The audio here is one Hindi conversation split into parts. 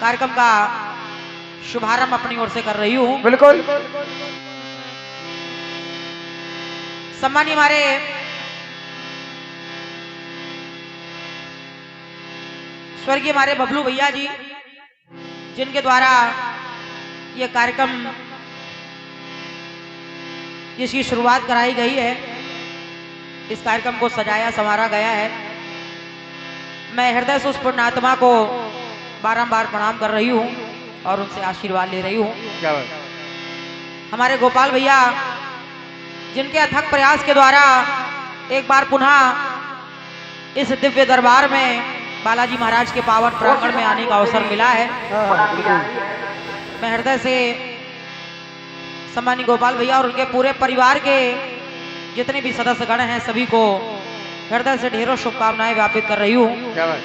कार्यक्रम का शुभारंभ अपनी ओर से कर रही हूँ। बिल्कुल। सम्मानीय हमारे स्वर्गीय हमारे बबलू भैया जी, जिनके द्वारा ये कार्यक्रम जिसकी शुरुआत कराई गई है, इस कार्यक्रम को सजाया संवारा गया है। मैं हृदय से उस पुण्यात्मा को बारंबार प्रणाम कर रही हूँ और उनसे आशीर्वाद ले रही हूँ। क्या बात? हमारे गोपाल भैया, जिनके अथक प्रयास के द्वारा एक बार पुनः इस दिव्य दरबार में बालाजी महाराज के पावन प्रांगण में आने का अवसर मिला है। मैं हृदय से सम्मानित गोपाल भैया और उनके पूरे परिवार के जितने भी सदस्यगण हैं सभी को हृदय से ढेरों शुभकामनाएं ज्ञापित कर रही हूँ। क्या बात?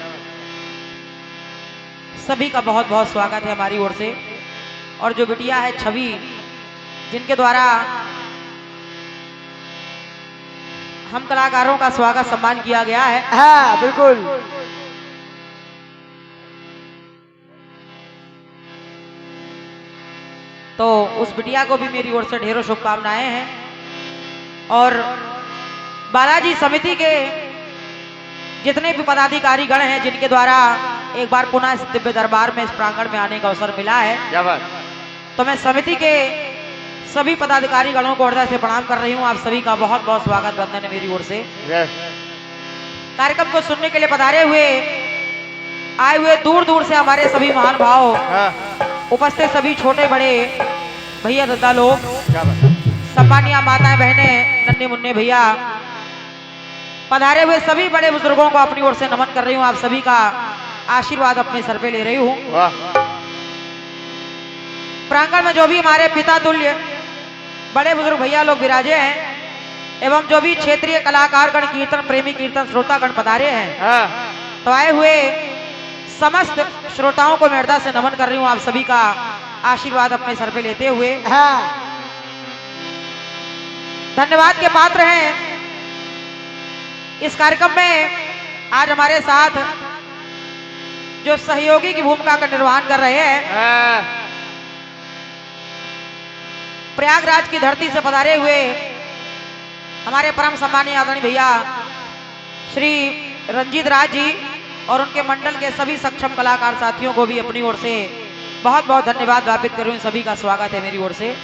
सभी का बहुत बहुत स्वागत है हमारी ओर से। और जो बिटिया है छवि, जिनके द्वारा हम कलाकारों का स्वागत सम्मान किया गया है। हाँ बिल्कुल। तो उस बिटिया को भी मेरी ओर से ढेरों शुभकामनाएं हैं। और बालाजी समिति के जितने भी पदाधिकारी गण हैं, जिनके द्वारा एक बार पुनः इस दिव्य दरबार में इस प्रांगण में आने का अवसर मिला है, क्या बात? तो मैं समिति के सभी पदाधिकारी गणों को हृदय से प्रणाम कर रही हूँ। आप सभी का बहुत बहुत स्वागत वंदन है मेरी ओर से। कार्यक्रम को सुनने के लिए पधारे हुए आए हुए दूर दूर से हमारे सभी महान भाव, उपस्थित सभी छोटे बड़े भैया दादा लोग, सम्मानिया माताएं बहनें, नन्हे मुन्ने भैया, पधारे हुए सभी बड़े बुजुर्गों को अपनी ओर से नमन कर रही हूँ। आप सभी का आशीर्वाद अपने सर पे ले रही हूँ। प्रांगण में जो भी हमारे पिता तुल्य बड़े बुजुर्ग भैया लोग विराजे हैं एवं जो भी क्षेत्रीय कलाकार गण, कीर्तन प्रेमी, कीर्तन श्रोतागण पधारे हैं, तो आए हुए समस्त श्रोताओं को मैं हृदय से नमन कर रही हूँ। आप सभी का आशीर्वाद अपने सर पे लेते हुए धन्यवाद के पात्र हैं। इस कार्यक्रम में आज हमारे साथ जो सहयोगी की भूमिका का निर्वहन कर रहे हैं, प्रयागराज की धरती से पधारे हुए हमारे परम सम्मानीय आदरणीय भैया श्री रंजीत राज जी और उनके मंडल के सभी सक्षम कलाकार साथियों को भी अपनी ओर से बहुत बहुत धन्यवाद ज्ञापित कर रही हूँ। सभी का स्वागत है मेरी ओर से।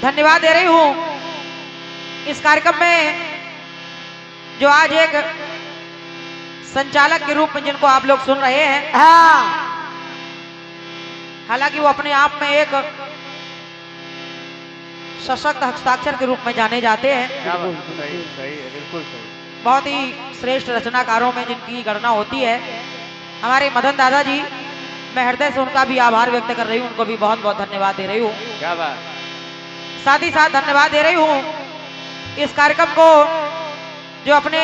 धन्यवाद दे रही हूँ इस कार्यक्रम में जो आज एक संचालक के रूप में जिनको आप लोग सुन रहे हैं, हालांकि वो अपने आप में एक सशक्त हस्ताक्षर के रूप में जाने जाते हैं। बिल्कुल सही। बहुत ही श्रेष्ठ रचनाकारों में जिनकी गणना होती है, हमारे मदन दादा जी, मैं हृदय से उनका भी आभार व्यक्त कर रही हूँ। उनको भी बहुत बहुत धन्यवाद दे रही हूँ। क्या बात? साथ ही साथ धन्यवाद दे रही हूँ इस कार्यक्रम को जो अपने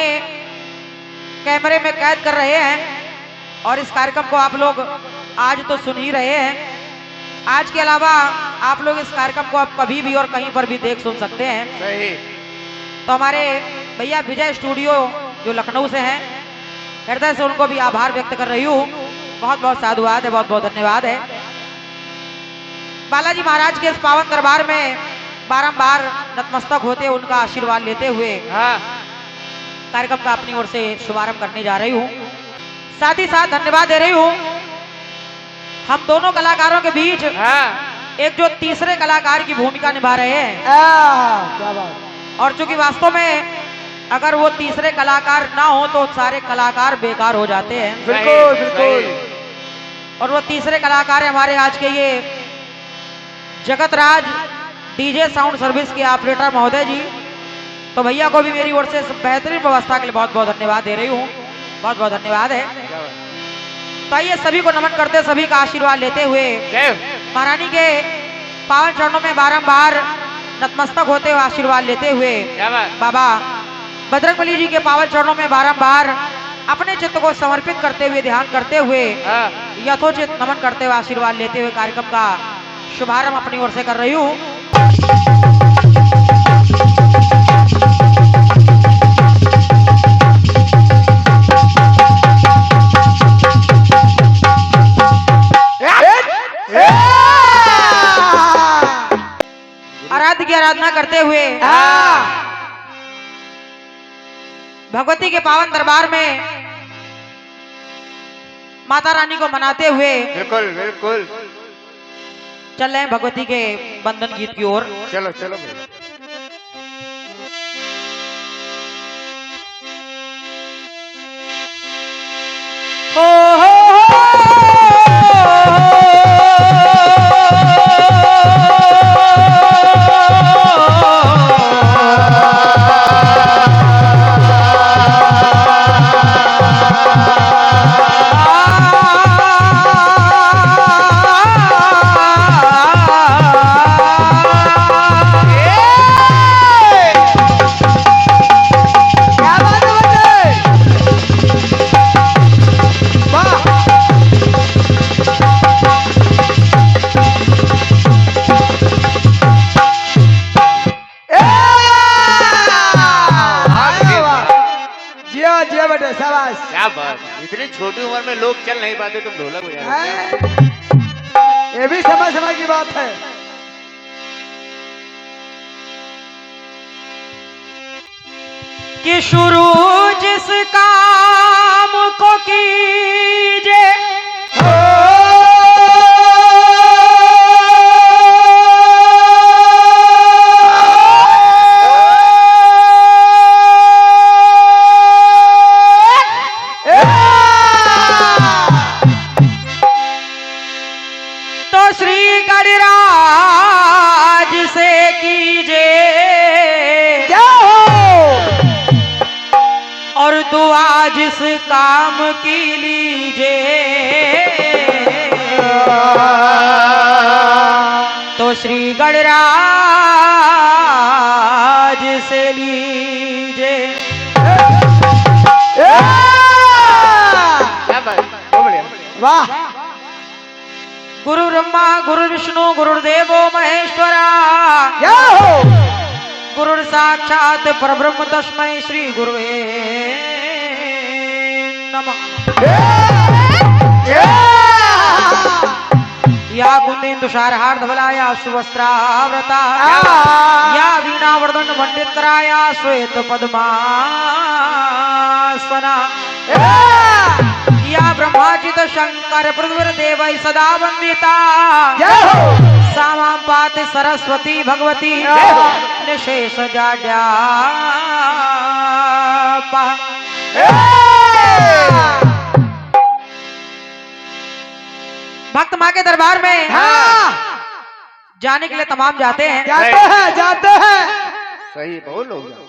कैमरे में कैद कर रहे हैं और इस कार्यक्रम को आप लोग आज तो सुन ही रहे हैं। आज के अलावा आप लोग इस कार्यक्रम को आप कभी भी और कहीं पर भी देख सुन सकते हैं। सही। तो हमारे भैया विजय स्टूडियो जो लखनऊ से हैं, हृदय से उनको भी आभार व्यक्त कर रही हूँ। बहुत बहुत साधुवाद है, बहुत बहुत धन्यवाद है। बालाजी महाराज के इस पावन दरबार में बारंबार नतमस्तक होते, उनका आशीर्वाद लेते हुए कार्यक्रम का अपनी ओर से शुभारंभ करने जा रही हूँ। साथ ही साथ धन्यवाद दे रही हूँ हम दोनों कलाकारों के बीच एक जो तीसरे कलाकार की भूमिका निभा रहे हैं। क्या बात? और चूंकि वास्तव में अगर वो तीसरे कलाकार ना हो तो सारे कलाकार बेकार हो जाते हैं। बिल्कुल बिल्कुल। और वो तीसरे कलाकार है हमारे आज के ये जगत राज डीजे साउंड सर्विस के ऑपरेटर महोदय जी। तो भैया को भी मेरी ओर से बेहतरीन व्यवस्था के लिए बहुत बहुत धन्यवाद दे रही हूँ। बहुत बहुत धन्यवाद है। तो आइए सभी को नमन करते, सभी का आशीर्वाद लेते हुए महारानी के पावन चरणों में बारंबार नतमस्तक होते हुए आशीर्वाद लेते हुए बाबा बजरंगबली जी के पावन चरणों में बारंबार अपने चित्त को समर्पित करते हुए, ध्यान करते हुए, यथोचित नमन करते हुए आशीर्वाद लेते हुए कार्यक्रम का शुभारंभ अपनी ओर से कर रही हूँ। आराधना करते हुए भगवती के पावन दरबार में माता रानी को मनाते हुए बिल्कुल बिल्कुल। चल रहे हैं भगवती के बंधन गीत की ओर। चलो चलो भैया। क्या बात, इतनी छोटी उम्र में लोग चल नहीं पाते, तुम ढोलक हो जाए। ये भी समय समय की बात है। कि शुरू जिस काम को कीजिए जिस काम की लीजिए तो श्री गणराज से लीजिए। वाह। गुरु ब्रह्मा गुरु विष्णु गुरुदेवो महेश्वरा गुरु साक्षात परब्रह्म तस्मै श्री गुरुवे नमः। या कुंदेन्दु तुषारहार धवला या सुवस्त्रावृता या वीणा वर्धन मंडितकरा या श्वेत पद्मासना या ब्रह्माजित शंकर पृथ्वी देव सदा वंदिता सामां पाति सरस्वती भगवती निशेष जाड्यापा। भक्त माँ के दरबार में जाने के लिए तमाम जाते हैं। जाते हैं। सही, बहुत लोग जाते।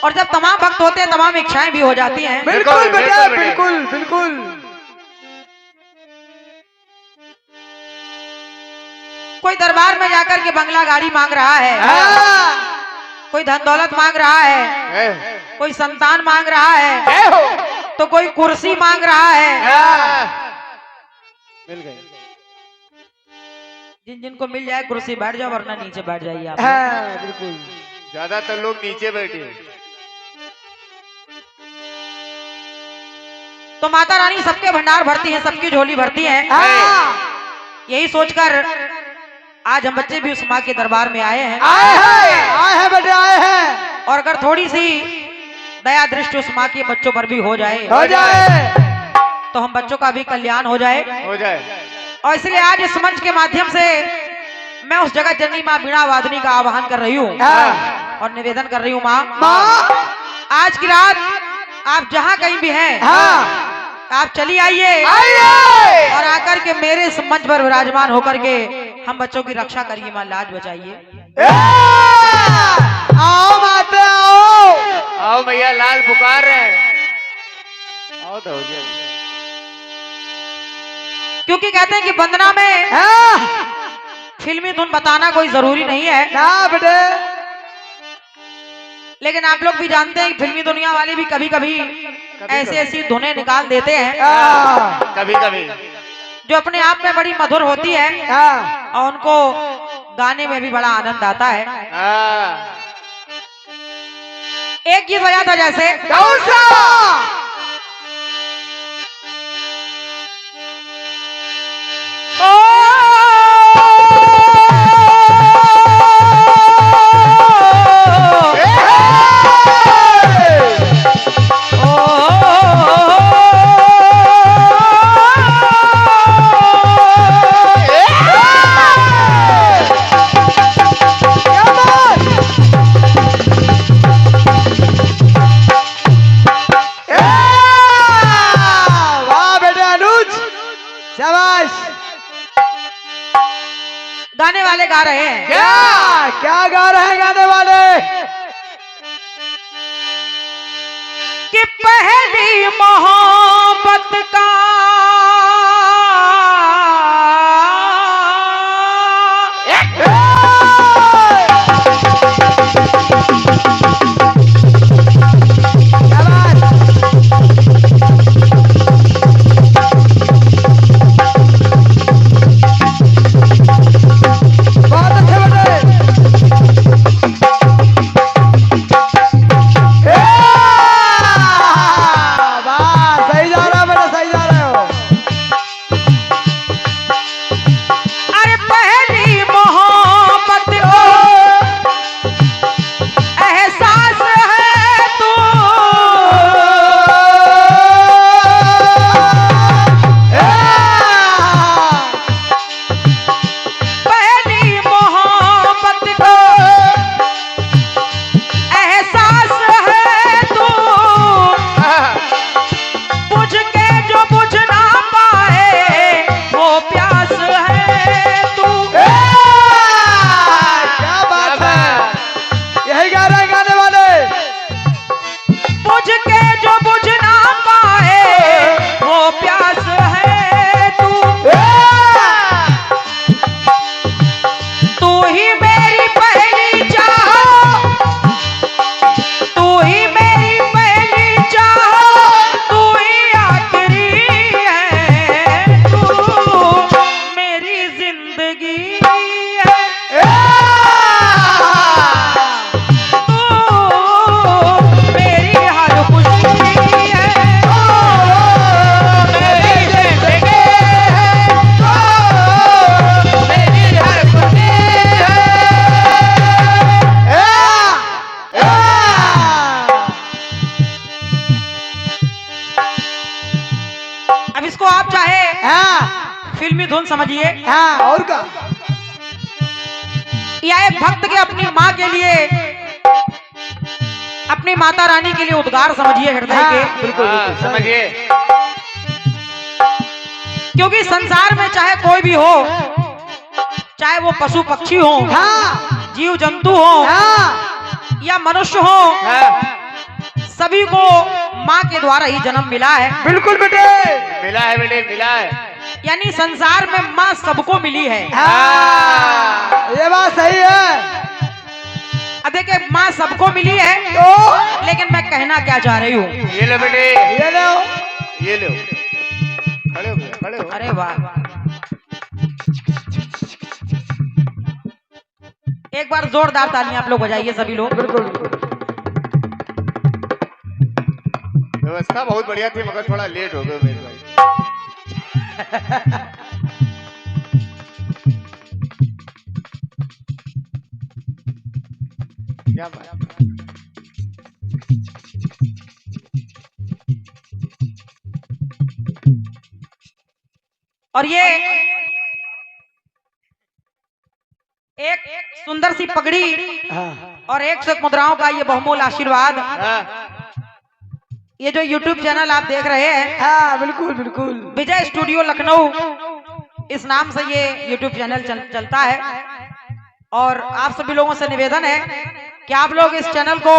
और जब तमाम भक्त होते हैं तमाम इच्छाएं भी हो जाती हैं। बिल्कुल बेटा, बिल्कुल बिल्कुल। कोई दरबार में जाकर के बंगला गाड़ी मांग रहा है, कोई धन दौलत मांग रहा है, कोई संतान मांग रहा है, तो कोई कुर्सी मांग रहा है। मिल गए। जिनको मिल जाए कुर्सी बैठ जाओ, वरना नीचे बैठ जाइए आप। बिल्कुल। ज्यादातर लोग नीचे बैठे। तो माता रानी सबके भंडार भरती है, सबकी झोली भरती है। यही सोचकर आज हम बच्चे भी उस माँ के दरबार में आए हैं। आए हैं बेटे, आए हैं। और अगर थोड़ी सी दया दृष्टि उस माँ के बच्चों पर भी हो जाए तो हम बच्चों का भी कल्याण हो जाए। और इसलिए आज इस मंच के माध्यम से मैं उस जगह जननी माँ बीणा वादनी का आह्वान कर रही हूँ और निवेदन कर रही हूँ, माँ आज की रात आप जहाँ कहीं भी हैं, आप चली आइए और आकर के मेरे इस मंच पर विराजमान होकर के हम बच्चों की रक्षा करिए, माँ लाज बचाइए। आओ माते, आओ आओ भैया, लाल पुकार रहे हैं। आओ तो हो गया। क्योंकि कहते हैं कि वंदना में फिल्मी धुन बताना कोई जरूरी नहीं है ना बेटे। लेकिन आप लोग भी जानते हैं कि फिल्मी दुनिया वाले भी कभी कभी ऐसी ऐसी धुनें निकाल देते हैं कभी कभी जो अपने आप में बड़ी मधुर होती है और उनको गाने में भी बड़ा आनंद आता है। एक गीत बजा था जैसे वाले गा रहे हैं। क्या क्या गा रहे हैं गाने वाले? कि पहली मोहब्बत का फिल्मी धुन समझिए। हाँ, और का या एक भक्त के अपनी माँ के लिए, अपनी माता रानी के लिए उद्गार समझिए हृदय के। बिल्कुल समझिए। क्योंकि संसार में चाहे कोई भी हो, चाहे वो पशु पक्षी हो, जीव जंतु हो या मनुष्य हो, सभी को माँ के द्वारा ही जन्म मिला है। बिल्कुल बेटे, मिला है बेटे, मिला है। यानी संसार में माँ सबको मिली है। ये बात सही है। अब देखिए, माँ सबको मिली है तो लेकिन मैं कहना क्या चाह रही हूँ, ये लो बेटे, ये लो, ये लो, खड़े हो, खड़े हो। अरे वाह, एक बार जोरदार तालियां आप लोग बजाइए सभी लोग। बिल्कुल व्यवस्था बहुत बढ़िया थी मगर थोड़ा लेट हो गए मेरे भाई। क्या बात। और ये एक सुंदर सी पगड़ी और 101 मुद्राओं का ये बहुमूल्य आशीर्वाद, ये जो YouTube चैनल आप देख रहे हैं, हाँ बिल्कुल बिल्कुल, विजय स्टूडियो लखनऊ, इस नाम से ये YouTube चैनल चलता है। और आप सभी लोगों से निवेदन है कि आप लोग इस चैनल को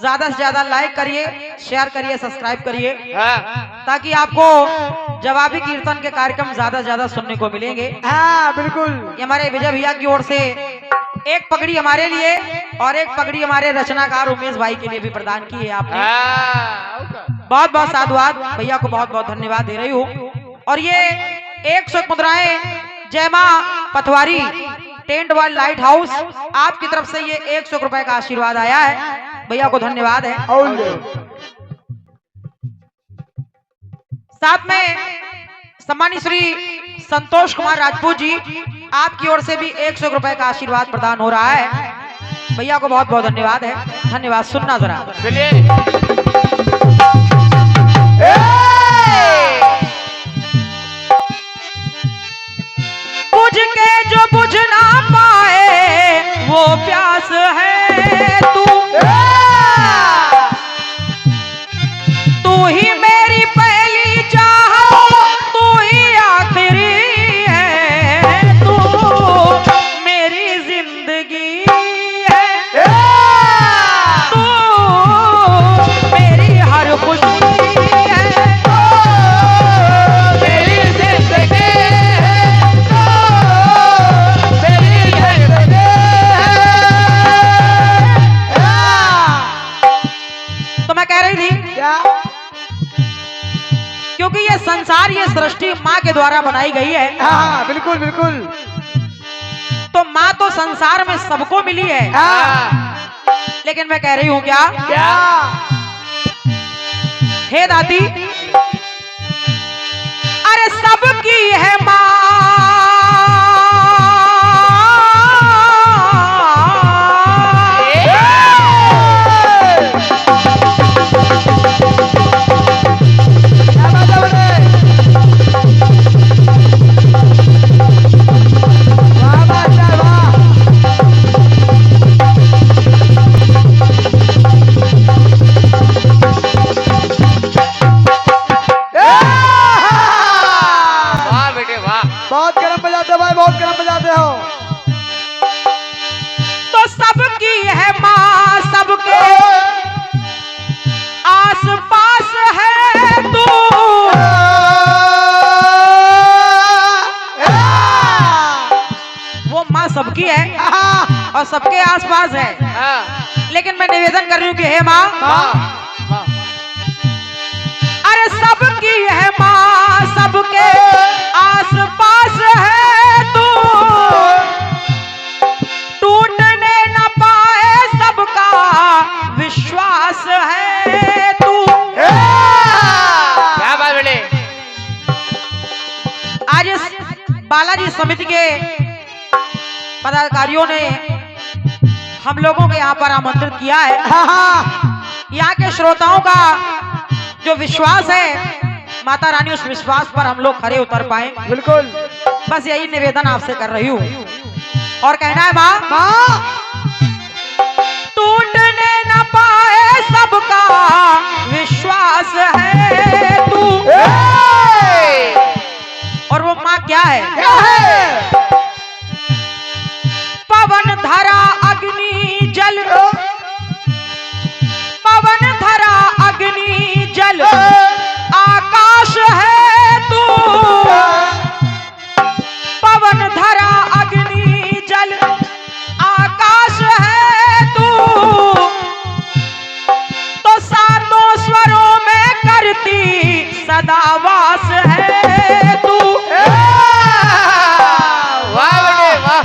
ज्यादा से ज्यादा लाइक करिए, शेयर करिए, सब्सक्राइब करिए, ताकि आपको जवाबी कीर्तन के कार्यक्रम ज्यादा से ज्यादा सुनने को मिलेंगे। हाँ बिल्कुल। ये हमारे विजय भैया की ओर से एक पगड़ी हमारे लिए और एक पगड़ी हमारे रचनाकार उमेश भाई के लिए भी प्रदान की है आपने। बहुत बहुत साधुवाद, भैया को बहुत बहुत धन्यवाद दे रही हूँ। और ये 101 मुद्राएं जय मां Pathwari tent world light house, आपकी तरफ से ये 101 रुपए का आशीर्वाद आया है, भैया को धन्यवाद है। साथ में सम्मानित श्री संतोष कुमार राजपूत जी, आपकी ओर से भी 101 रुपए का आशीर्वाद प्रदान हो रहा है, भैया को बहुत बहुत धन्यवाद है। धन्यवाद। सुनना जरा, बुझ के जो बुझ ना पाए वो प्यास है तू, तू ही मेरी पहली चाह, तू ही आखिरी है, तू खुशी है, मेरी जिंदगी मेरी जिंदगी तो मैं कह रही थी क्या? क्योंकि ये संसार, ये सृष्टि माँ के द्वारा बनाई गई है, हाँ बिल्कुल बिल्कुल। तो माँ तो संसार में सबको मिली है, हाँ लेकिन मैं कह रही हूँ क्या, क्या? हे दादी, अरे सबकी है माँ, क्या बात है बोले? वाह मास्टर वाह। वाह बेटे वाह। बहुत गर्म बजाते हो भाई, बहुत गर्म बजाते हो। तो सबकी है माँ, सबके आस पास है तू, वो माँ सबकी है और सबके आसपास है, हाँ लेकिन मैं निवेदन कर रही हूँ कि हे माँ, हाँ अरे सबकी है माँ, सबके आस पास है तू, टूटने न पाए सबका विश्वास है तू। क्या बात बेटे। आज इस बालाजी समिति के पदाधिकारियों ने हम लोगों को यहाँ पर आमंत्रित किया है। यहाँ के श्रोताओं का जो विश्वास है, माता रानी उस विश्वास पर हम लोग खरे उतर पाए, बिल्कुल। बस यही निवेदन आपसे कर रही हूँ। और कहना है माँ, माँ टूटने न पाए सबका विश्वास है तू। और वो माँ क्या है? क्या है? पवन धरा अग्नि जल, पवन धरा अग्नि जल आकाश है तू, पवन धरा अग्नि जल आकाश है तू, तो सातों स्वरों में करती सदा वास है तू। वाह बेटे वाह।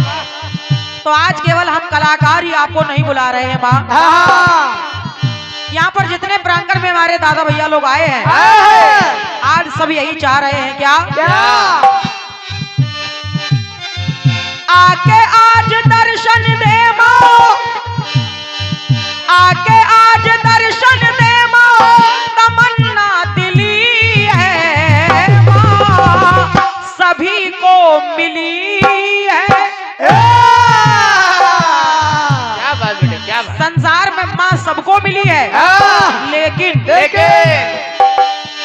तो आज केवल हम कलाकार ही आपको नहीं बुला रहे हैं माँ, यहाँ पर जितने प्रांगण में हमारे दादा भैया लोग आए हैं, आज सब यही चाह रहे हैं क्या, आके आज दर्शन दे माँ, आके आज दर्शन दे माँ, तमन्ना दिली है माँ, सभी को मिली है। क्या बात बेटे क्या बात। संसार में माँ सबको मिली है, लेकिन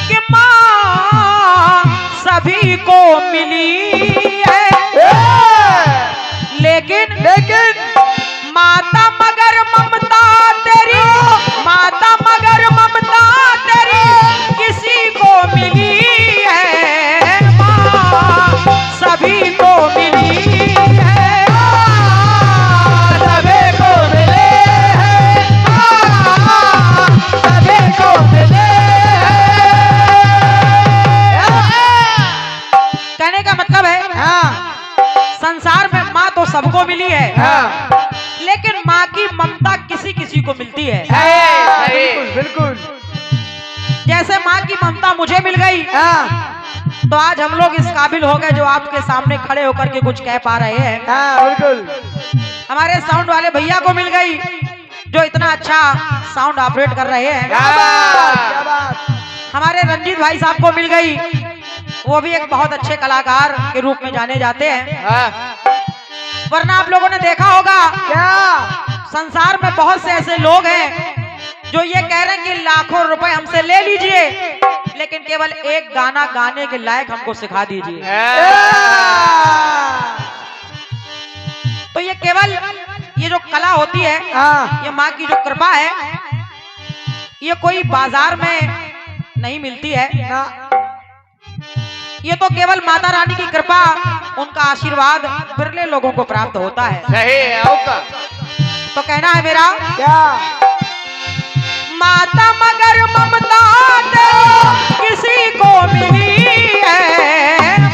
कि माँ सभी को मिली है, लेकिन माता मगर ममता तेरी, माता मगर ममता तेरी किसी को मिली है माँ, सभी को मिली है, सभी को मिली है माँ, सभी को मिली है। कहने का मतलब है संसार में माँ तो सबको मिली है, लेकिन माँ की ममता किसी किसी को मिलती है। बिल्कुल। जैसे माँ की ममता मुझे मिल गई, तो आज हम लोग इस काबिल हो गए जो आपके सामने खड़े होकर के कुछ कह पा रहे हैं। बिल्कुल। हमारे साउंड वाले भैया को मिल गई जो इतना अच्छा साउंड ऑपरेट कर रहे हैं। क्या बात। हमारे रंजीत भाई साहब को मिल गई, वो भी एक बहुत अच्छे कलाकार के रूप में जाने जाते हैं। वरना आप लोगों ने देखा होगा क्या? संसार में बहुत से ऐसे लोग हैं जो ये कह रहे हैं कि लाखों रुपए हमसे ले लीजिए, लेकिन केवल एक गाना गाने के लायक हमको सिखा दीजिए। तो ये केवल ये जो कला होती है, ये माँ की जो कृपा है, ये कोई बाजार में नहीं मिलती है। ना ये तो केवल माता रानी की कृपा, उनका आशीर्वाद बिरले लोगों को प्राप्त होता है। सही है आपका। तो कहना है मेरा, क्या माता मगर ममता दे किसी को मिली है,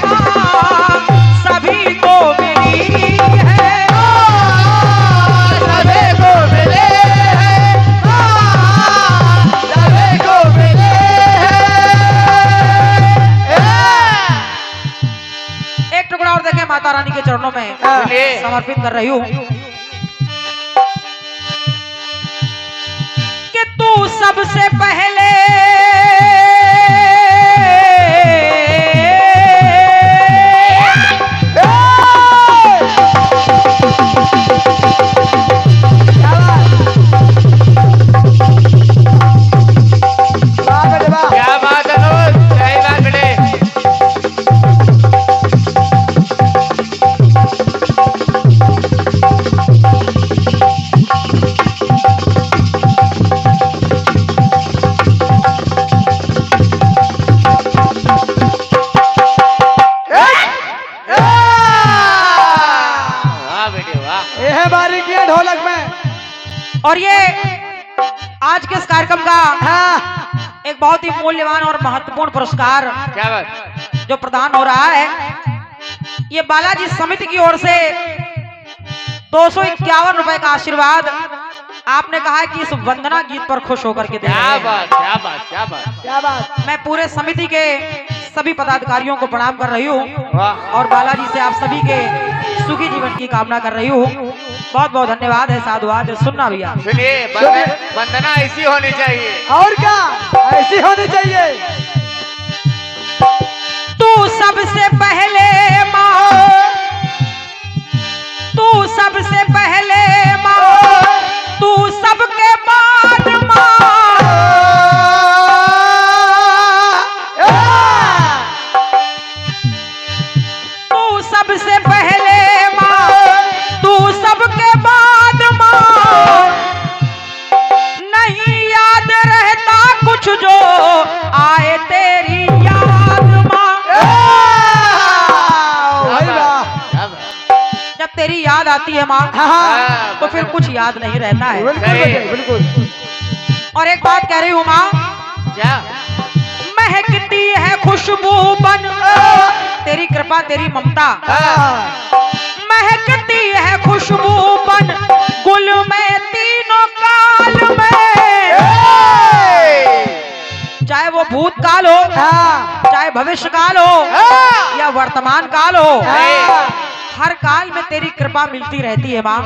माँ सभी को मिली है, सभी को मिले हैं, सभी को मिले हैं। एक टुकड़ा और देखें माता रानी के चरणों में बोलिए। समर्पित कर रही हूँ कि तू सबसे पहले क्या बात है अनुज, सही बात बेटे। वाह बेटे वाह। ये है बारीकियां ढोलक में। और ये आज के इस कार्यक्रम का हाँ एक बहुत ही मूल्यवान और महत्वपूर्ण पुरस्कार क्या बात। जो प्रदान हो रहा है, ये बालाजी समिति की ओर से 251 रुपए का आशीर्वाद। आपने कहा है कि इस वंदना गीत पर खुश होकर के दे रहे क्या हैं। बात क्या बात क्या बात। क्या बात। मैं पूरे समिति के सभी पदाधिकारियों को प्रणाम कर रही हूँ वाह। और बालाजी से आप सभी के सुखी जीवन की कामना कर रही हूँ। बहुत बहुत धन्यवाद है, साधुवाद है। सुनना भैया, सुनिए, वंदना ऐसी होनी चाहिए। और क्या ऐसी होनी चाहिए। तू सबसे पहले माँ, तू सबसे पहले माँ, तू सबके बाद माँ, तू सबसे पहले माँ, तू सबके बाद माँ। नहीं याद रहता कुछ जो आए तेरी याद माँ। भाई वाह। क्या बात। जब तेरी याद आती है माँ, हाँ तो फिर कुछ याद नहीं रहता है। बिल्कुल बेटे, बिल्कुल। और एक बात कह रही हूँ माँ, क्या महकती है खुशबू बन तेरी कृपा तेरी ममता, महकती है खुशबू बन गुल में तीनों काल में। चाहे वो भूतकाल हो, हाँ चाहे भविष्य काल हो या वर्तमान काल हो, हर काल में तेरी कृपा मिलती रहती है माँ।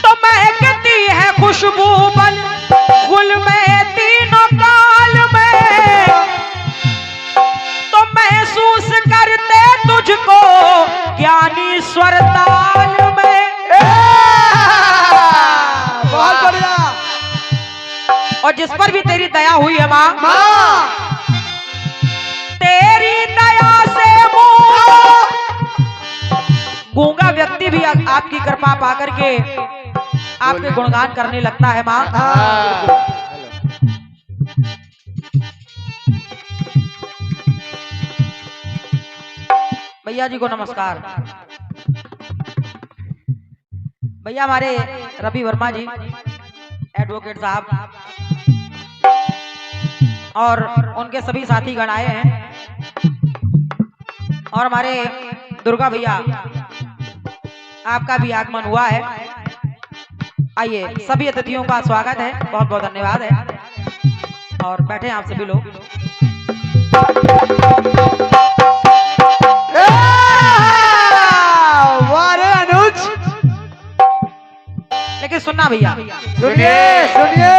तो महकती है खुशबू बन गुल में तीनों काल में, तो महसूस करते तुझको ज्ञानी स्वर ताल में। बहुत बढ़िया। और जिस पर भी तेरी दया हुई है माँ, माँ तेरी दया से गूंगा व्यक्ति भी आपकी कृपा पाकर के आपके गुणगान करने लगता है माँ। भैया जी को नमस्कार। भैया हमारे रवि वर्मा जी एडवोकेट साहब और उनके सभी साथी गण आए हैं, और हमारे दुर्गा भैया आपका भी आगमन हुआ है। आइए, सभी अतिथियों का स्वागत है, बहुत बहुत धन्यवाद है। और बैठे आप सभी लोग। वारे अनुज। लेकिन सुनना भैया, सुनिए सुनिए।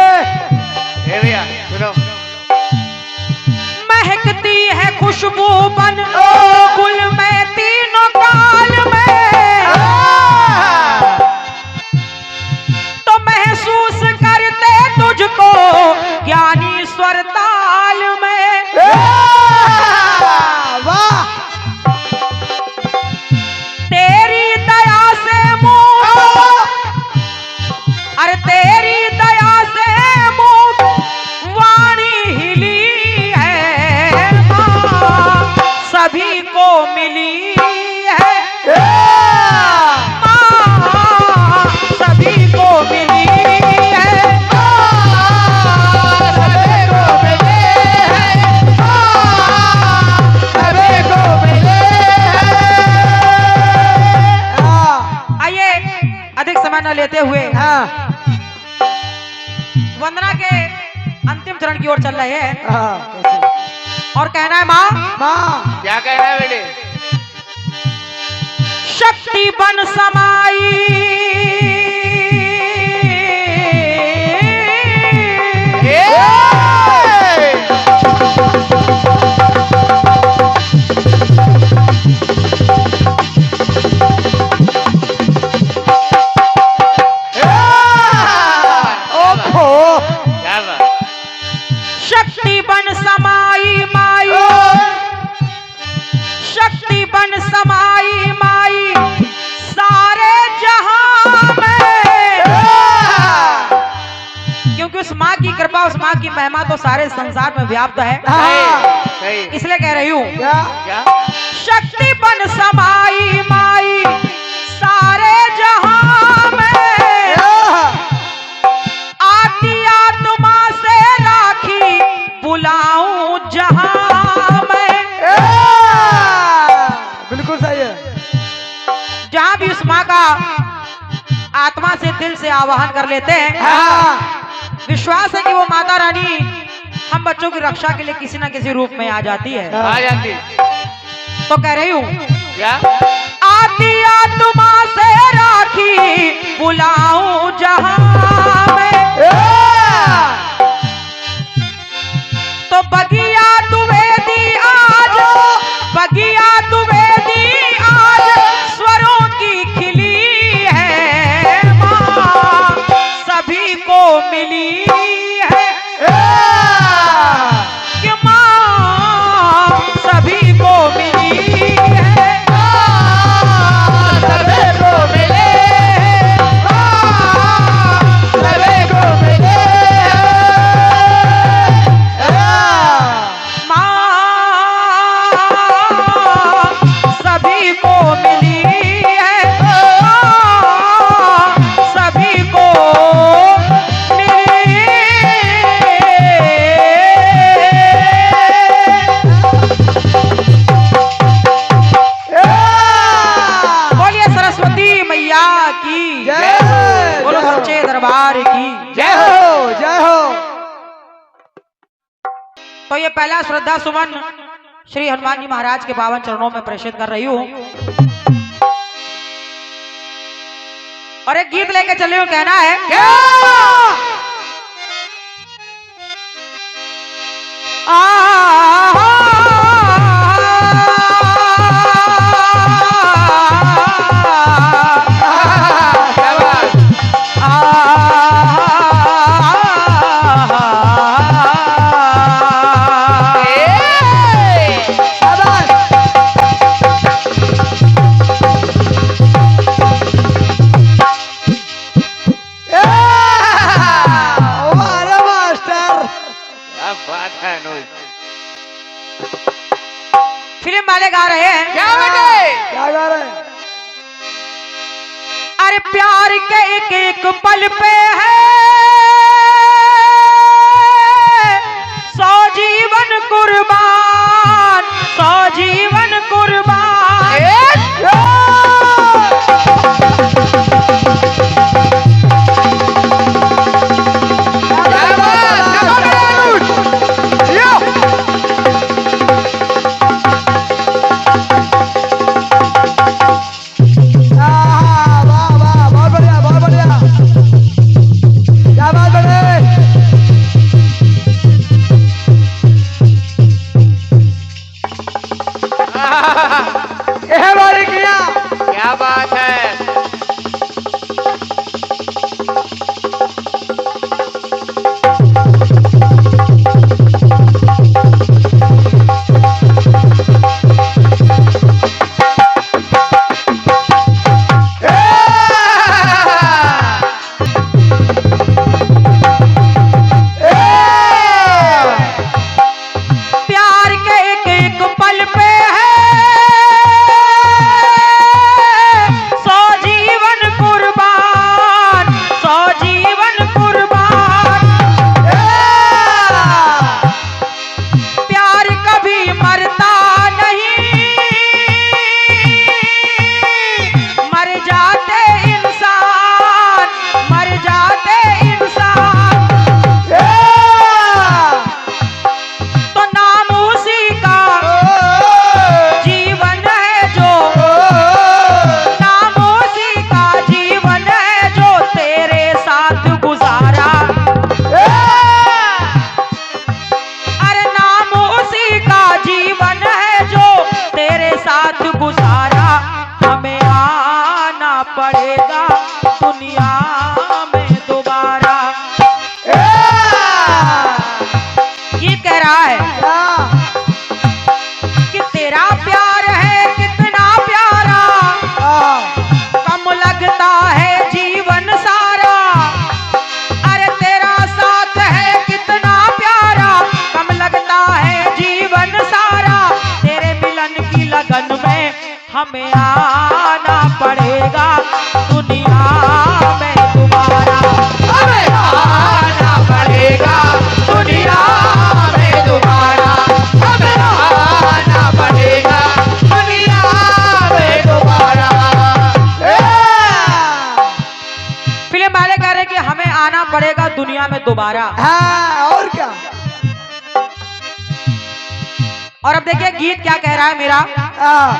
ए भैया सुनो। महकती है खुशबू बन गुल में तीनों काल में, तो महसूस करते तुझको ज्ञानी स्वर ताल में। वाह। तेरी दया से अरे तेरी दया से लेते हुए हाँ वंदना के अंतिम चरण की ओर चल रहे हैं हाँ कैसे और कहना है माँ माँ क्या कहना है बेटे? शक्ति बन समाई ओहो क्या बात? शक्ति बन समाई माई शक्ति बन समाई माई सारे जहां में क्योंकि उस माँ की कृपा उस माँ की महिमा तो सारे संसार में व्याप्त है हाँ सही। इसलिए कह रही हूँ क्या क्या? शक्ति बन समाई माई सारे जहां में आती आत्मा से राखी बुलाऊं जहां में बिल्कुल सही है जहां भी उस माँ का आत्मा से दिल से आवाहन कर लेते हैं हाँ विश्वास है कि वो माता रानी हम बच्चों की रक्षा के लिए किसी न किसी रूप में आ जाती है आ जाती। तो कह रही हूँ क्या? आती आत्मा से राखी बुलाऊं जहां में तो बगिया दुवेदी आज बगिया दुवेदी आज स्वरों की खिली है माँ सभी को मिली है कि माँ सभी को मिली है सभी को मिले सभी को मिले माँ सभी को मिली है माँ सभी को मिली बोलिए सरस्वती मैया की जय बोलो जय हो। सच्चे दरबार की जय हो जय हो तो ये पहला श्रद्धा सुमन श्री हनुमान जी महाराज के पावन चरणों में प्रेषित कर रही हूँ और एक गीत लेके चले हो कहना है क्या बात? शाबाश हमारे मास्टर क्या बात है अनुज? फिल्म वाले गा रहे हैं क्या बेटे? क्या गा रहे हैं अरे प्यार के एक एक पल पे है सौ जीवन कुर्बान सौ जीवन कुर्बान वाह वाह बहुत बढ़िया क्या बात रहा है क्या कि तेरा प्यार है कितना प्यारा, कम लगता है जीवन सारा। अरे तेरा साथ है कितना प्यारा, कम लगता है जीवन सारा। तेरे मिलन की लगन में हमें आना पड़ेगा दुनिया में दोबारा। हमें आना पड़ेगा दुनिया में दोबारा। हमें आना पड़ेगा दुनिया में दोबारा। फिल्म वाले कह रहे हैं कि हमें आना पड़ेगा दुनिया में दोबारा। हाँ और क्या। और अब देखिए गीत क्या कह रहा है मेरा हाँ,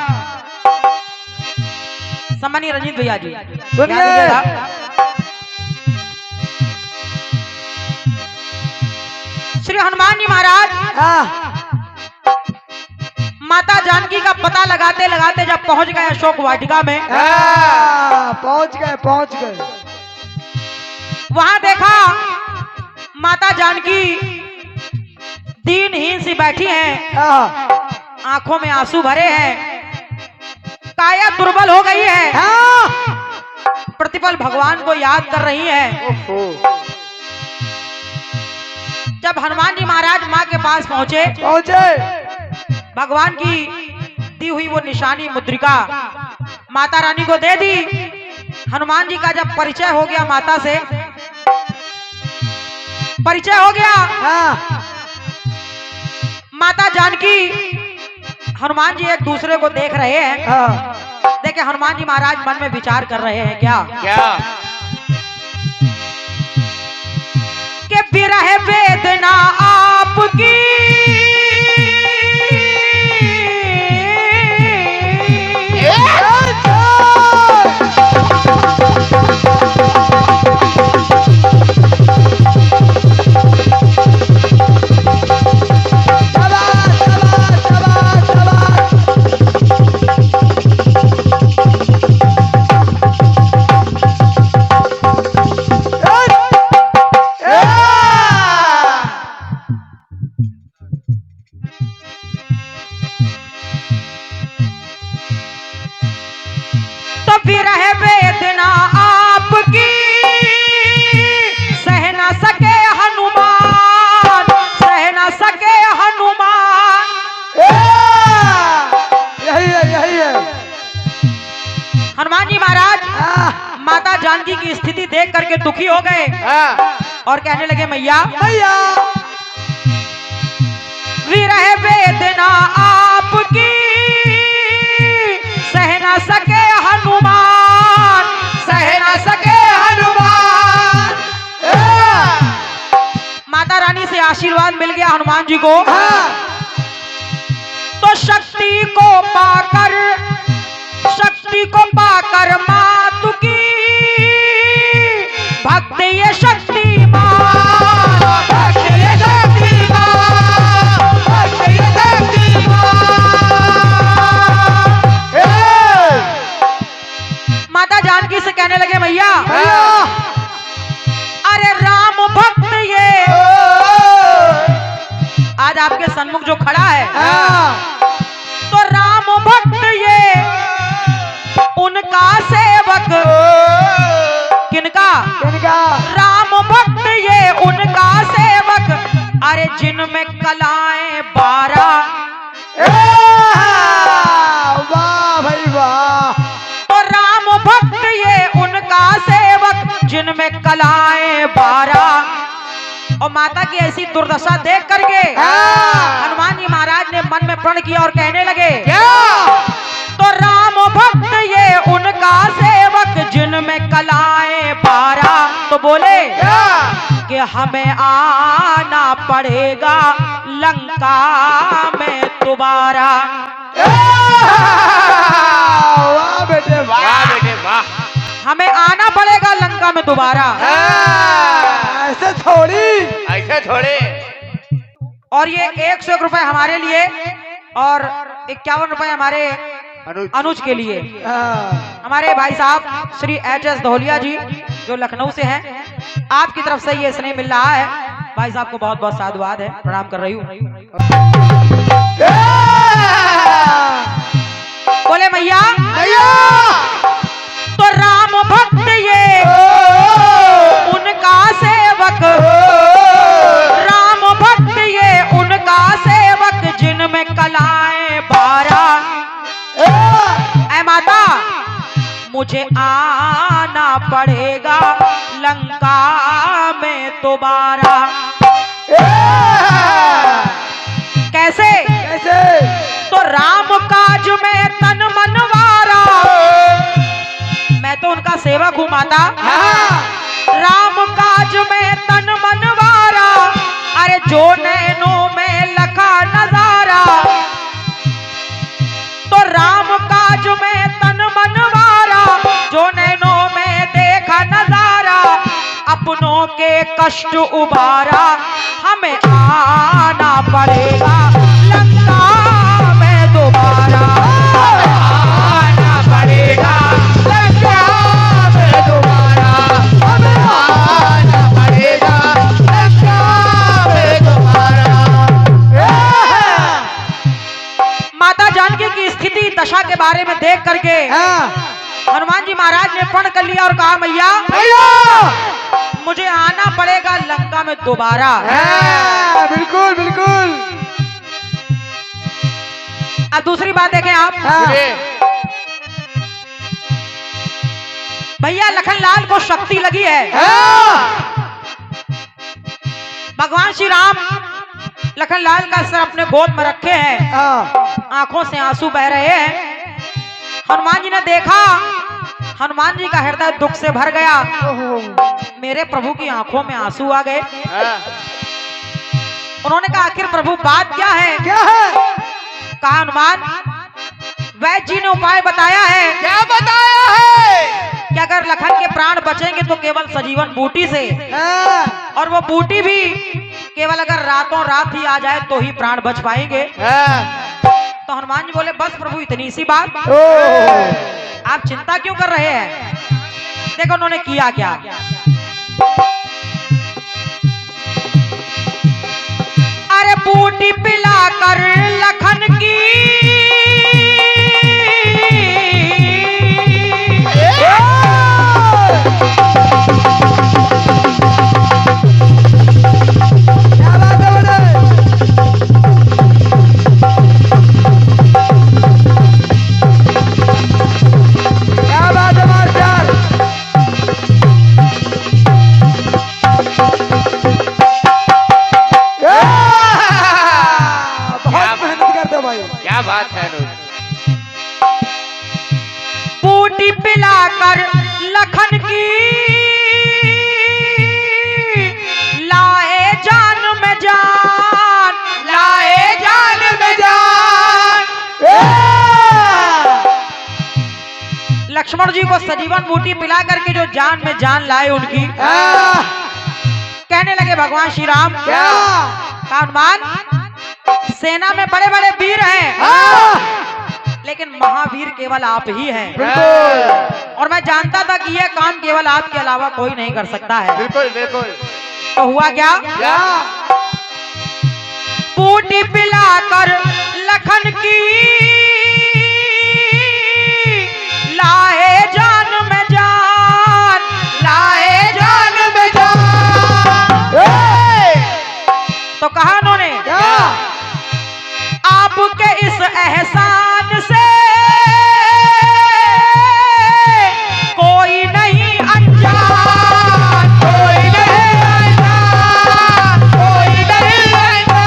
सम्मानीय रंजीत भैया जी। सुनिए। ध्यान दीजिएगा। श्री हनुमान जी महाराज माता जानकी का पता लगाते लगाते जब पहुंच गए अशोक वाटिका में, पहुंच गए। वहां देखा माता जानकी दीनहीन सी बैठी हैं, आंखों में आंसू भरे हैं, काया दुर्बल हो गई है, प्रतिपल भगवान को याद कर रही है। जब हनुमान जी महाराज मां के पास पहुंचे, भगवान की दी हुई वो निशानी मुद्रिका माता रानी को दे दी। हनुमान जी का जब परिचय हो गया, माता से परिचय हो गया, माता जानकी हनुमान जी एक दूसरे को देख रहे हैं। देखिए हनुमान जी महाराज मन में विचार कर रहे हैं क्या कि विरह वेदना आपकी विरह वेदना आपकी सह न सके हनुमान, सह न सके हनुमान। यही है। हनुमान जी महाराज माता जानकी की स्थिति देख करके दुखी हो गए और कहने लगे मैया विरह वेदना आपकी सह न सके हनुमान, सह न सके हनुमान। माता रानी से आशीर्वाद मिल गया हनुमान जी को। तो शक्ति को पाकर मातु की भक्त ये शक्तिमान, भक्त ये शक्तिमान, भक्त ये शक्तिमान। माता जानकी से कहने लगे मैया अरे राम भक्त ये आज आपके सन्मुख जो खड़ा है, तो राम भक्त ये उनका सेवक। किनका? राम भक्त ये उनका सेवक। अरे जिनमें कलाएं 12, वाह भाई वाह। तो राम भक्त ये उनका सेवक जिनमें कलाएं 12। और माता की ऐसी दुर्दशा देख करके हनुमान जी महाराज ने मन में प्रण किया और कहने लगे तो राम भक्त ये उनका सेवक जिनमें कलाएं 12। तो बोले कि हमें आना पड़ेगा लंका में दोबारा। वाह बेटे वाह। हमें आना पड़ेगा लंका में दोबारा। ऐसे थोड़ी। और ये 101 रुपए हमारे लिए और 51 रुपए हमारे अनुज के लिए। हमारे भाई साहब श्री HS धोलिया जी जो लखनऊ से हैं, आपकी तरफ से ये स्नेह मिल रहा है। भाई साहब को बहुत बहुत साधुवाद है, प्रणाम कर रही हूँ। बोले भैया तो राम भक्त ये उनका सेवक, राम भक्त ये उनका सेवक जिनमें कलाएं 12। ऐ माता मुझे आना पड़ेगा लंका में दोबारा। कैसे? कैसे? तो राम काज में तन मनवारा, मैं तो उनका सेवक हूँ माता। राम काज में तन मनवारा, अरे जो नैनों में लखा नजारा। तो राम काज में तन मनवारा, जो नैनों में देखा नजारा। अपनों के कष्ट उबारा, हमें आना पड़ेगा लंका में दोबारा। आना पड़ेगा लंका में दोबारा, हमें आना पड़ेगा लंका में दोबारा। माता जानकी की स्थिति दशा के बारे में देख करके हनुमान जी महाराज ने प्रण कर लिया और कहा मैया मुझे आना पड़ेगा लंका में दोबारा। बिल्कुल बिल्कुल। अब दूसरी बात देखें आप। भैया लखनलाल को शक्ति लगी है। भगवान श्री राम लखनलाल का सर अपने गोद में रखे हैं, आंखों से आंसू बह रहे हैं। हनुमान जी ने देखा, हनुमान जी का हृदय दुख से भर गया। मेरे प्रभु की आंखों में आंसू आ गए। उन्होंने कहा आखिर प्रभु बात क्या है? क्या है? कहा हनुमान वैद्य जी ने उपाय बताया है। क्या बताया है? कि अगर लखन के प्राण बचेंगे तो केवल सजीवन बूटी से, और वो बूटी भी केवल अगर रातों रात ही आ जाए तो ही प्राण बच पाएंगे। तो हनुमान जी बोले बस प्रभु इतनी सी बात, आप चिंता क्यों कर रहे हैं? देखो उन्होंने किया क्या। अरे बूटी पिलाकर लखन की बूटी पिलाकर लखन की लाए जान में जान, लाए जान में जान। लक्ष्मण जी को सजीवन बूटी पिला करके जो जान में जान लाए उनकी। कहने लगे भगवान श्री राम हनुमान सेना में बड़े बड़े वीर हैं, लेकिन महावीर केवल आप ही हैं। और मैं जानता था कि यह काम केवल आपके अलावा कोई नहीं कर सकता है। बिल्कुल बिल्कुल। तो हुआ क्या? बूटी पिलाकर लखन की लाए जान में जान, लाए जान में जान। तो कहा उन्होंने आपके इस एहसान से कोई नहीं अनजान, कोई नहीं अनजान, कोई नहीं अनजान।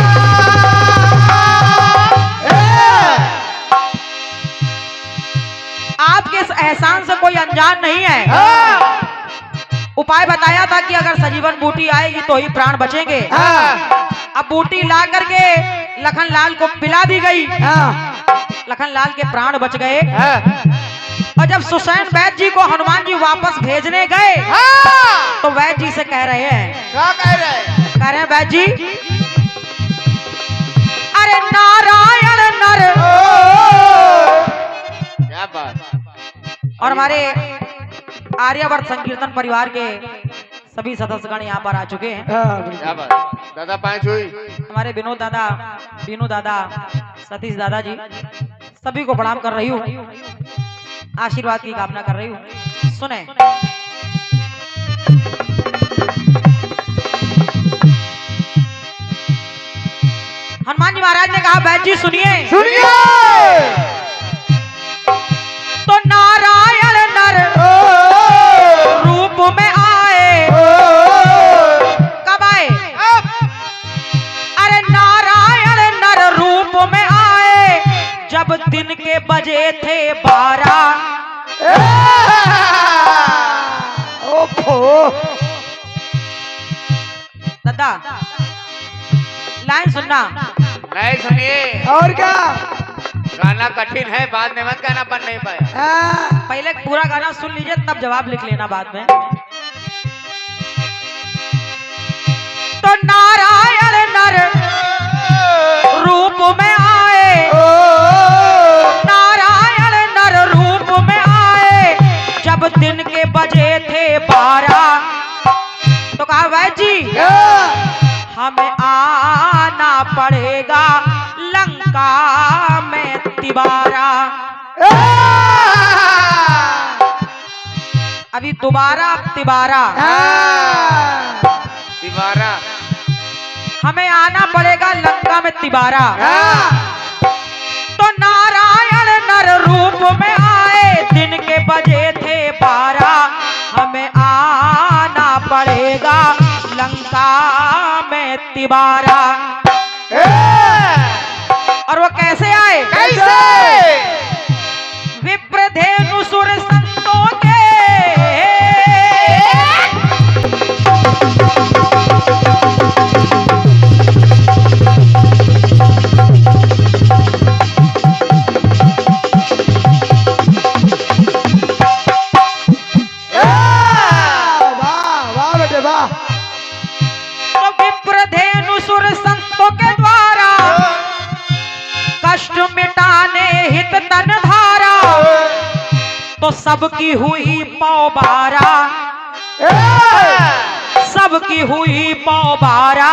आपके इस एहसान से कोई अनजान नहीं है। उपाय बताया था कि अगर सजीवन बूटी आएगी तो ही प्राण बचेंगे। अब बूटी ला करके लखनलाल को पिला दी गई। लखनलाल के प्राण बच गए। और जब सुसैन वैद्य जी को हनुमान जी वापस भेजने गए तो वैद्य जी से कह रहे हैं, क्या कह रहे हैं? कह रहे हैं वैद्य जी अरे नारायण नर। क्या बात। और हमारे आर्यावर्त संकीर्तन परिवार के सभी सदस्यगण यहाँ पर आ चुके हैं। हाँ, बिल्कुल। क्या बात दादा पांच हुई हमारे विनोद दादा, बीनू दादा, सतीश दादा जी, सभी को प्रणाम कर रही हूँ, आशीर्वाद की कामना कर रही हूँ। सुने हनुमान जी महाराज ने कहा, बैद जी सुनिए सुनिए। तो नारायण नर रूप में आए। कब आए? अरे नारायण नर रूप में आए जब दिन के बजे थे 12। दादा लाइन सुनना। नहीं सुनिए और क्या? गाना कठिन है, बाद में मत गाना बन नहीं पाया। हाँ, पहले पूरा गाना सुन लीजिए तब जवाब लिख लेना बाद में। तो नारायण नर रूप में आए, नारायण नर रूप में आए जब दिन के बजे थे 12। तो कहा, भाई जी हमें आना पड़ेगा लंका में तिबारा। अभी दोबारा तिबारा, दीवारा हमें आना पड़ेगा लंका में तिबारा। तो नारायण नर रूप में आए दिन के बजे थे 12। हमें आना पड़ेगा लंका में तिबारा। और वो कैसे आए? कैसे? विप्रधेनु सुर संतों के तो विप्रधेनु सुर संतों के द्वारा कष्ट मिटाने हित तन धारा। तो सबकी हुई पौबारा, सबकी हुई पौबारा।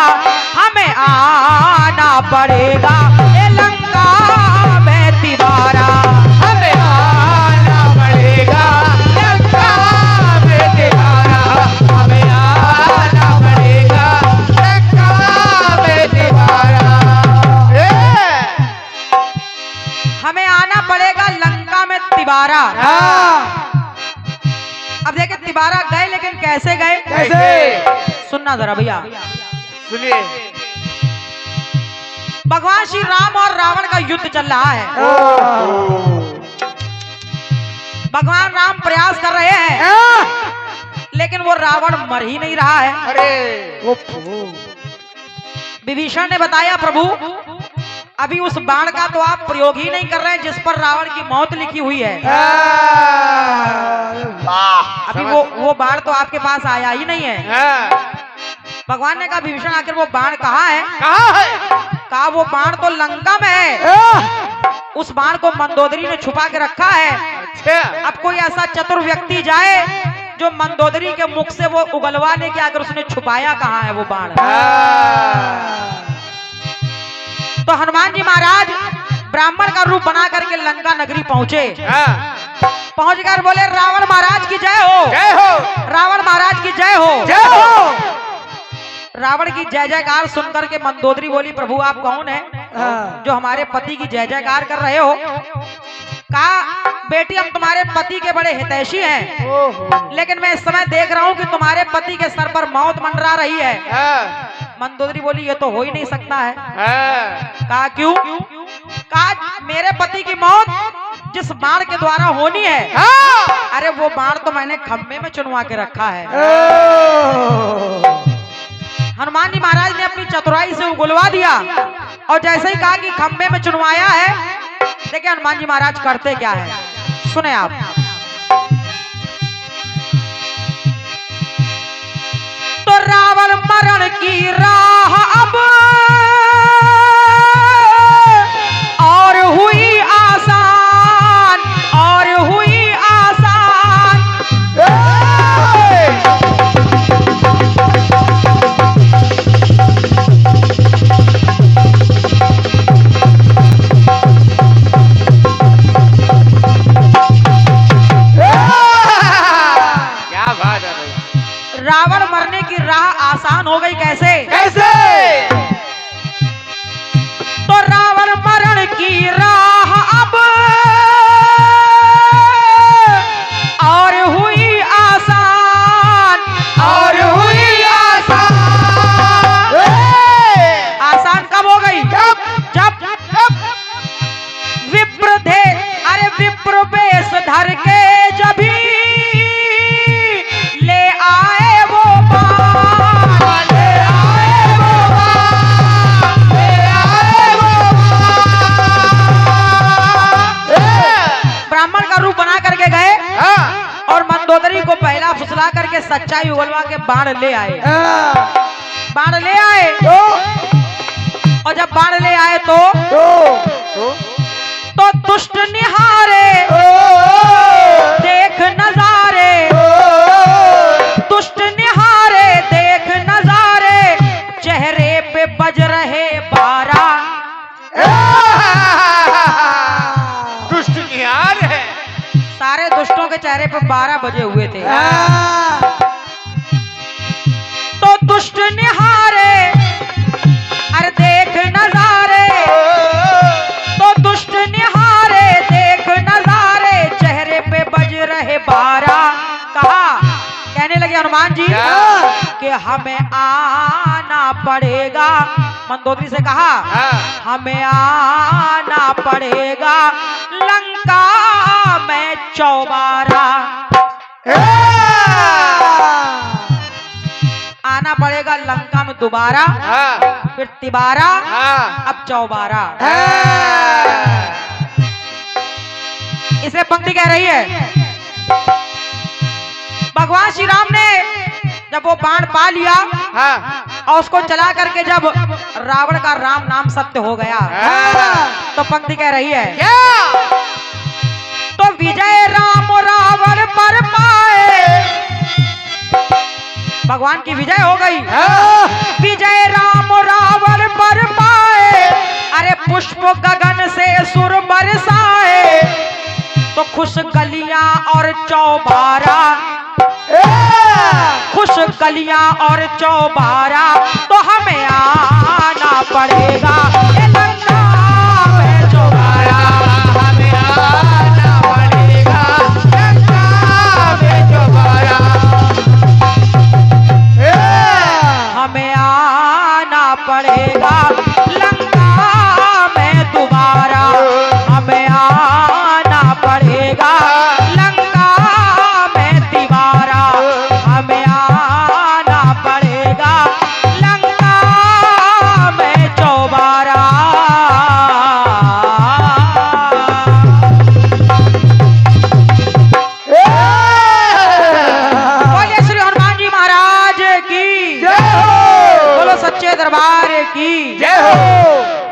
हमें आना पड़ेगा ए लंका में तिबारा। हमें आना पड़ेगा लंका में तिबारा। हमें आना पड़ेगा लंका में तिबारा। हमें आना पड़ेगा लंका में तिबारा। अब देखे तिबारा गए, लेकिन कैसे गए? कैसे? सुनना जरा भैया। सुनिए भगवान श्री राम और रावण का युद्ध चल रहा है। भगवान राम प्रयास कर रहे हैं, लेकिन वो रावण मर ही नहीं रहा है। अरे विभीषण ने बताया, प्रभु अभी उस बाण का तो आप प्रयोग ही नहीं कर रहे हैं जिस पर रावण की मौत लिखी हुई है। अभी वो बाण तो आपके पास आया ही नहीं है। भगवान ने कहा, विभीषण आखिर वो बाण कहाँ है? कहाँ है? कहा, वो बाण तो लंका में है। उस बाण को मंदोदरी ने छुपा के रखा है। अच्छा अब कोई ऐसा चतुर व्यक्ति जाए जो मंदोदरी के मुख से वो उगलवा ले कि अगर उसने छुपाया कहाँ है वो बाण। तो हनुमान जी महाराज ब्राह्मण का रूप बना करके लंका नगरी पहुंचे। पहुंचकर बोले, रावण महाराज की जय हो, जय हो, रावण महाराज की जय हो, जय हो। रावण की जय जयकार सुनकर के मंदोदरी बोली, प्रभु आप कौन है जो हमारे पति की जय जयकार कर रहे हो? कहा, बेटी हम तुम्हारे पति के बड़े हितैषी हैं, लेकिन मैं इस समय देख रहा हूँ कि तुम्हारे पति के सर पर मौत मंडरा रही है। मंदोदरी बोली, ये तो हो ही नहीं सकता है। कहा, क्यों? कहा, मेरे पति की मौत जिस बाण के द्वारा होनी है, अरे वो बाण तो मैंने खंभे में चुनवा के रखा है। हनुमान जी महाराज ने अपनी चतुराई से उगलवा दिया और जैसे ही कहा कि खंभे में चुनवाया है, देखिए हनुमान जी महाराज करते क्या है, सुने आप। तो रावण मरण की राह अब और हुई आसान, और हुई आसान। सच्चाई उगलवा के बाण ले आए। बाण ले आए और जब बाण ले आए तो दुष्ट निहारे देख नजारे, दुष्ट निहारे देख नजारे, चेहरे पे बज रहे बारा। दुष्ट निहार है। सारे दुष्टों के चेहरे पे 12 बजे हुए थे। तो दुष्ट निहारे अरे देख नजारे, तो दुष्ट निहारे देख नजारे, चेहरे पे बज रहे 12। कहा, कहने लगे हनुमान जी कि हमें आना पड़ेगा। मंदोदरी से कहा हमें आना पड़ेगा लंका में चौबारा। आना पड़ेगा लंका में दोबारा, फिर तिबारा, अब चौबारा। इसे पंक्ति कह रही है। भगवान श्री राम ने जब वो बाण पा लिया और उसको चला करके जब रावण का राम नाम सत्य हो गया तो पंक्ति कह रही है तो विजय राम रावण पर पाए। भगवान की विजय हो गई। विजय राम रावण पर पाए, अरे पुष्प गगन से सुर बरसाए, तो खुश गलियां और चौबारा, खुश गलियां और चौबारा, तो हमें आना पड़ेगा लंका में चौबारा। हमें आना पड़ेगा लंका में चौबारा। हमें आना पड़ेगा लंका में दोबारा। हमें आना पड़ेगा लंका में तिबारा। हमें आना पड़ेगा लंका में चौबारा। बोलिए श्री हनुमान जी महाराज की जय हो। बोलो सच्चे दरबार की जय हो।